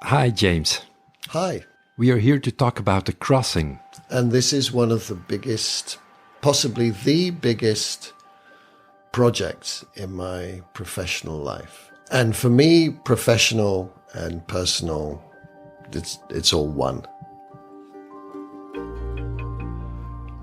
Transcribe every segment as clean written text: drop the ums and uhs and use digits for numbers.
Hi, James. Hi. We are here to talk about the crossing. And this is one of the biggest, possibly the biggest projects in my professional life. And for me, professional and personal, it's all one.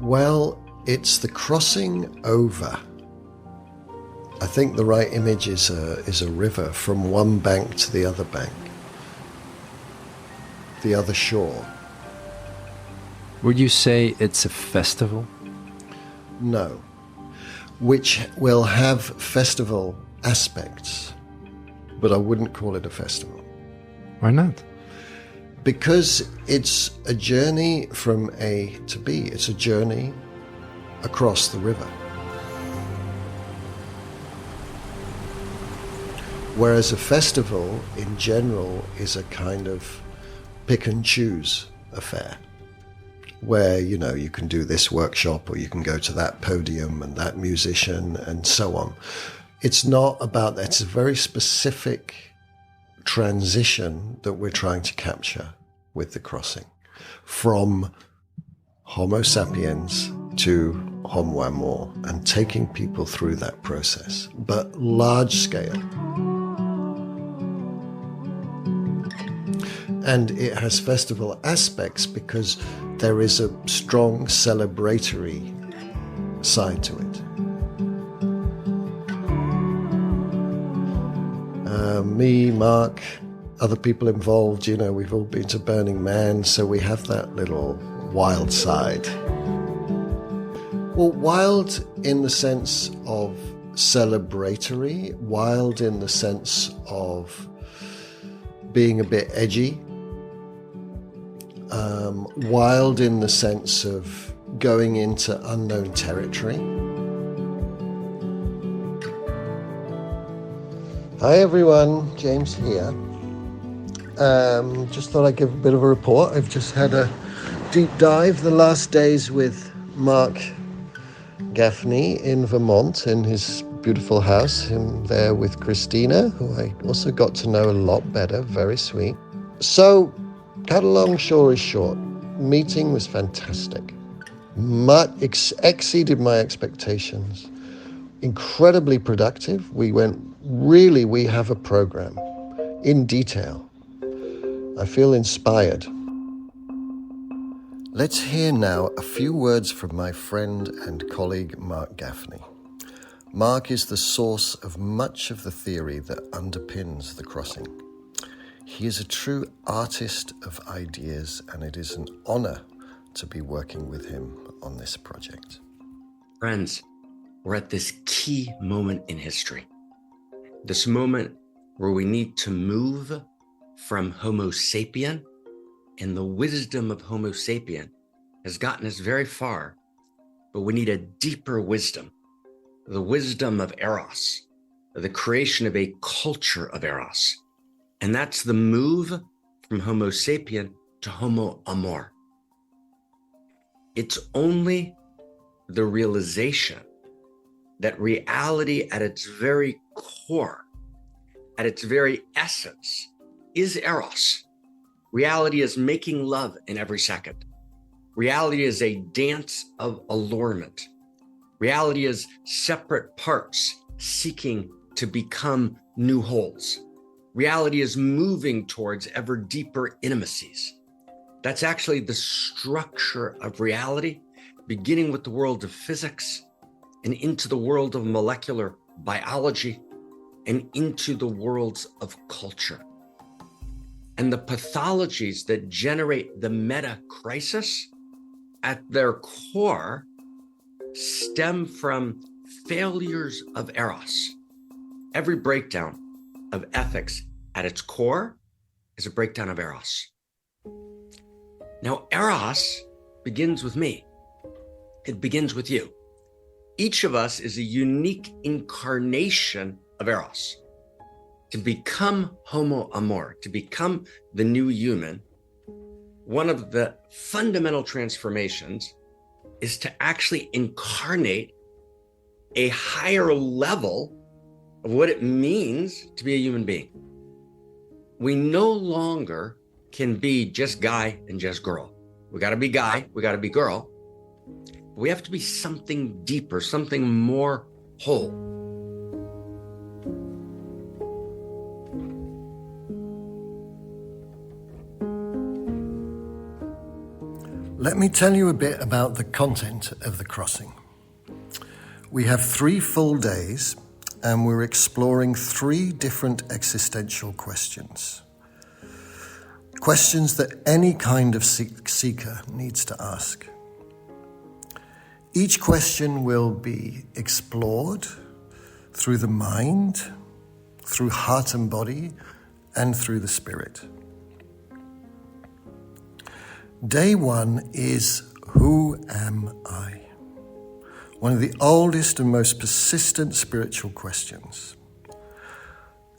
Well, it's the crossing over. I think the right image is a river from one bank to the other bank, the other shore. Would you say it's a festival? No, which will have festival aspects, but I wouldn't call it a festival. Why not? Because it's a journey from A to B. It's a journey across the river. Whereas a festival in general is a kind of pick and choose affair, where, you know, you can do this workshop or you can go to that podium and that musician and so on. It's not about that. It's a very specific transition that we're trying to capture with the crossing from Homo sapiens to Homo amor, and taking people through that process, but large scale. And it has festival aspects because there is a strong celebratory side to it. Me, Marc, other people involved, you know, we've all been to Burning Man, so we have that little wild side. Well, wild in the sense of celebratory, wild in the sense of being a bit edgy, wild in the sense of going into unknown territory. Hi everyone, James here. Just thought I'd give a bit of a report. I've just had a deep dive the last days with Marc Gafni in Vermont in his beautiful house, him there with Christina, who I also got to know a lot better, very sweet. So, cut a long story short, meeting was fantastic. Exceeded my expectations. Incredibly productive. We have a program in detail. I feel inspired. Let's hear now a few words from my friend and colleague Marc Gafni. Marc is the source of much of the theory that underpins the crossing. He is a true artist of ideas, and it is an honor to be working with him on this project. Friends, we're at this key moment in history. This moment where we need to move from Homo sapien, and the wisdom of Homo sapien has gotten us very far, but we need a deeper wisdom, the wisdom of Eros, the creation of a culture of Eros. And that's the move from Homo sapien to Homo amor. It's only the realization that reality at its very core, at its very essence, is Eros. Reality is making love in every second. Reality is a dance of allurement. Reality is separate parts seeking to become new wholes. Reality is moving towards ever deeper intimacies. That's actually the structure of reality, beginning with the world of physics and into the world of molecular biology and into the worlds of culture. And the pathologies that generate the meta crisis at their core stem from failures of Eros. Every breakdown of ethics at its core is a breakdown of Eros. Now, Eros begins with me. It begins with you. Each of us is a unique incarnation of Eros. To become Homo amor, to become the new human, one of the fundamental transformations is to actually incarnate a higher level of what it means to be a human being. we no longer can be just guy and just girl. We got to be guy, we got to be girl. We have to be something deeper, something more whole. Let me tell you a bit about the content of the crossing. We have 3 full days, and we're exploring 3 different existential questions. Questions that any kind of seeker needs to ask. Each question will be explored through the mind, through heart and body, and through the spirit. Day 1 is, who am I? One of the oldest and most persistent spiritual questions.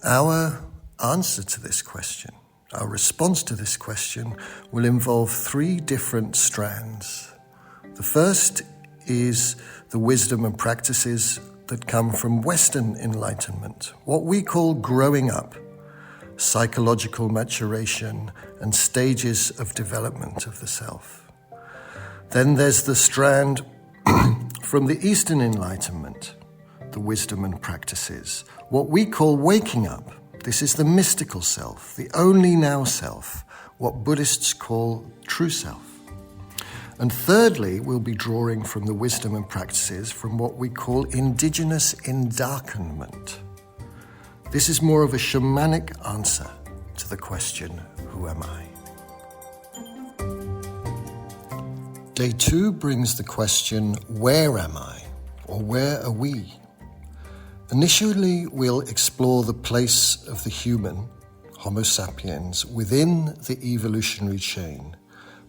Our answer to this question, our response to this question, will involve 3 different strands. The first is the wisdom and practices that come from Western enlightenment, what we call growing up, psychological maturation, and stages of development of the self. Then there's the strand from the Eastern Enlightenment, the wisdom and practices, what we call waking up. This is the mystical self, the only now self, what Buddhists call true self. And thirdly, we'll be drawing from the wisdom and practices from what we call indigenous endarkenment. This is more of a shamanic answer to the question, who am I? Day 2 brings the question, where am I? Or where are we? Initially, we'll explore the place of the human, Homo sapiens, within the evolutionary chain,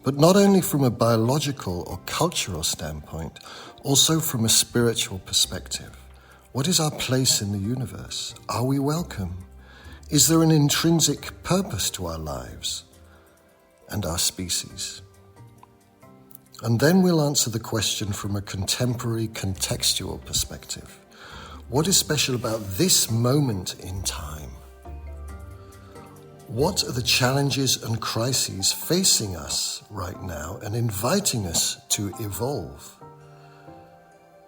but not only from a biological or cultural standpoint, also from a spiritual perspective. What is our place in the universe? Are we welcome? Is there an intrinsic purpose to our lives and our species? And then we'll answer the question from a contemporary contextual perspective. What is special about this moment in time? What are the challenges and crises facing us right now and inviting us to evolve?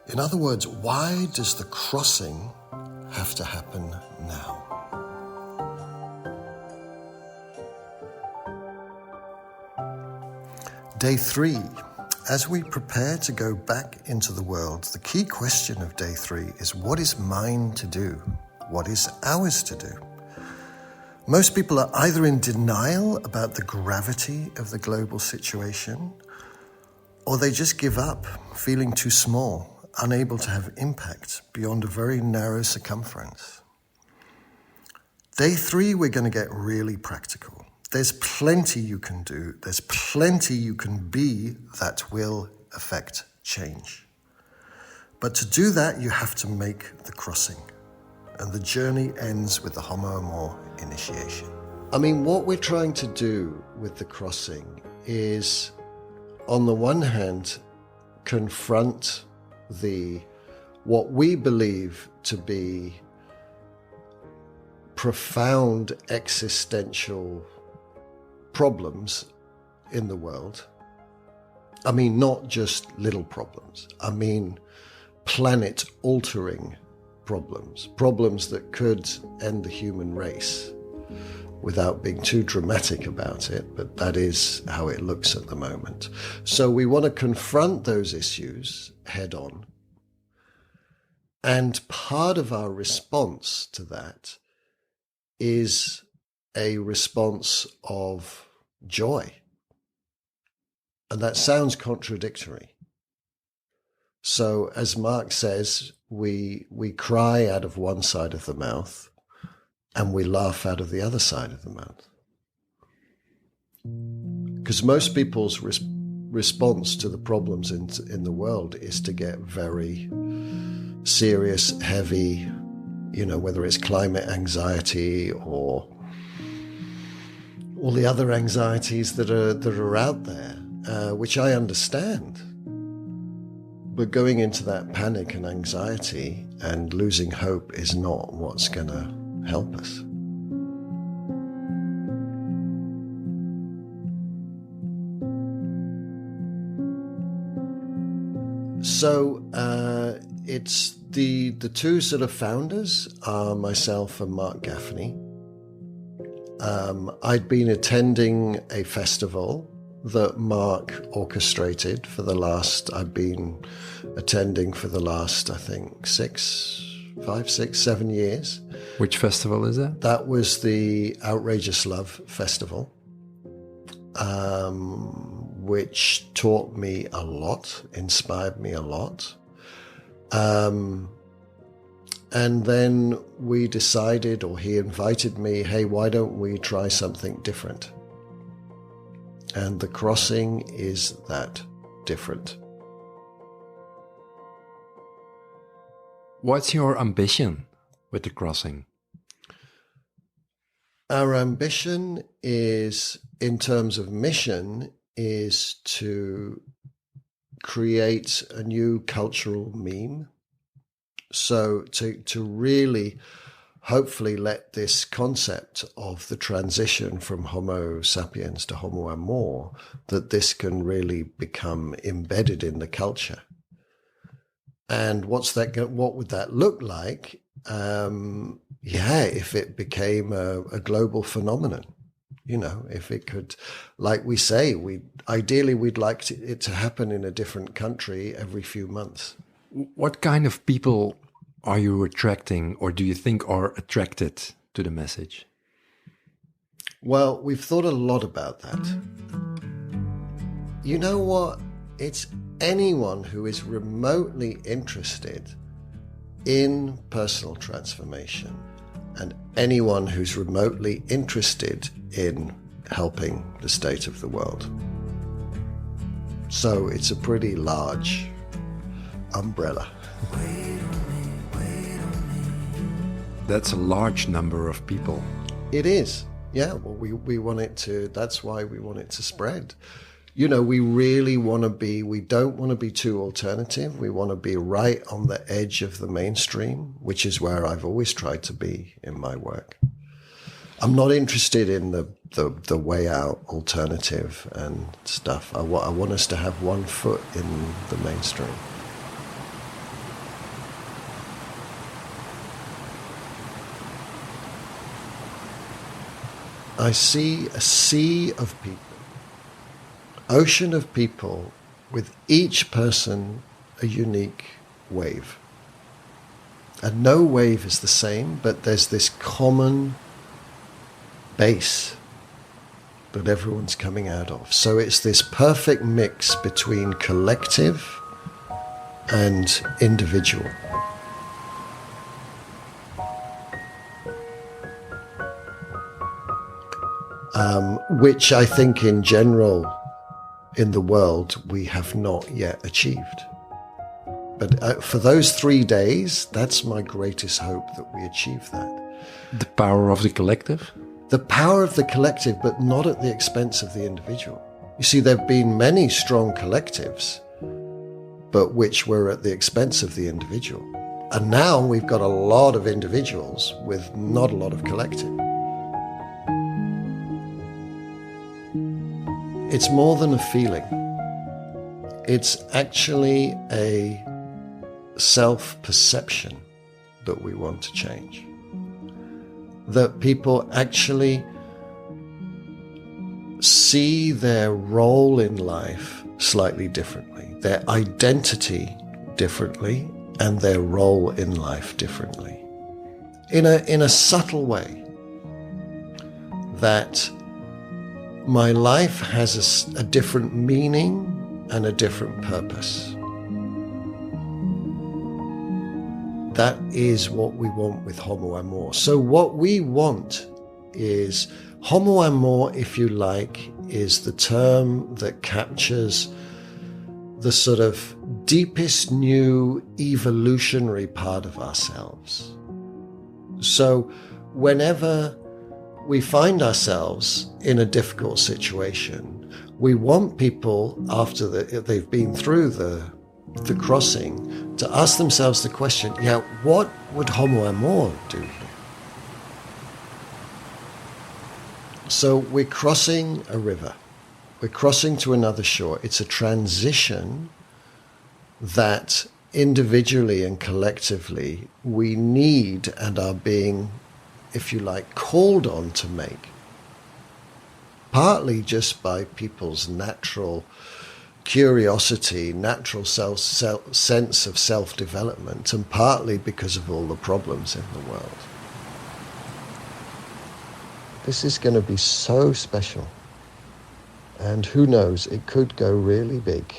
In other words, why does the crossing have to happen now? Day 3. As we prepare to go back into the world, the key question of day 3 is, what is mine to do? What is ours to do? Most people are either in denial about the gravity of the global situation, or they just give up, feeling too small, unable to have impact beyond a very narrow circumference. Day 3, we're going to get really practical. There's plenty you can do. There's plenty you can be that will affect change. But to do that, you have to make the crossing. And the journey ends with the Homo Amor initiation. I mean, what we're trying to do with the crossing is, on the one hand, confront what we believe to be profound existential problems in the world. I mean, not just little problems. I mean, planet-altering problems that could end the human race, without being too dramatic about it, but that is how it looks at the moment. So we want to confront those issues head on. And part of our response to that is a response of joy. And that sounds contradictory. So as Marc says, we cry out of one side of the mouth and we laugh out of the other side of the mouth. Because most people's response to the problems in the world is to get very serious, heavy, whether it's climate anxiety or all the other anxieties that are out there, which I understand. But going into that panic and anxiety and losing hope is not what's going to help us. So it's the two sort of founders are myself and Marc Gafni. I'd been attending a festival that Marc orchestrated I've been attending for the last, I think, 5, 6, 7 years. Which festival is that? That was the Outrageous Love Festival, which taught me a lot, inspired me a lot. And then we decided, or he invited me, hey, why don't we try something different? And the crossing is that different. What's your ambition with the crossing? Our ambition is, in terms of mission, is to create a new cultural meme. So to really, hopefully, let this concept of the transition from Homo sapiens to Homo amor, that this can really become embedded in the culture. And what would that look like? If it became a global phenomenon, if it could, like we say, ideally we'd like it to happen in a different country every few months. What kind of people are you attracting, or do you think are attracted to the message? Well, we've thought a lot about that. You know what? It's anyone who is remotely interested in personal transformation and anyone who's remotely interested in helping the state of the world. So it's a pretty large umbrella. That's a large number of people. It is. Yeah, well, we want it to, that's why we want it to spread. We really want to be, we don't want to be too alternative. We want to be right on the edge of the mainstream, which is where I've always tried to be in my work. I'm not interested in the way out alternative and stuff. I want us to have one foot in the mainstream. I see a sea of people, ocean of people, with each person a unique wave. And no wave is the same, but there's this common base that everyone's coming out of. So it's this perfect mix between collective and individual. Which I think in general in the world we have not yet achieved. But for those 3 days, that's my greatest hope, that we achieve that. The power of the collective? The power of the collective, but not at the expense of the individual. You see, there have been many strong collectives, but which were at the expense of the individual. And now we've got a lot of individuals with not a lot of collective. It's more than a feeling. It's actually a self-perception that we want to change. That people actually see their role in life slightly differently, their identity differently, and their role in life differently. In a subtle way. That my life has a different meaning and a different purpose. That is what we want with Homo amor. So what we want is, Homo amor, if you like, is the term that captures the sort of deepest new evolutionary part of ourselves. So whenever we find ourselves in a difficult situation, we want people, after they've been through the crossing, to ask themselves the question, what would Homo amor do here? So we're crossing a river. We're crossing to another shore. It's a transition that individually and collectively we need and are being, if you like, called on to make. Partly just by people's natural curiosity, natural sense of self-development, and partly because of all the problems in the world. This is going to be so special. And who knows, it could go really big.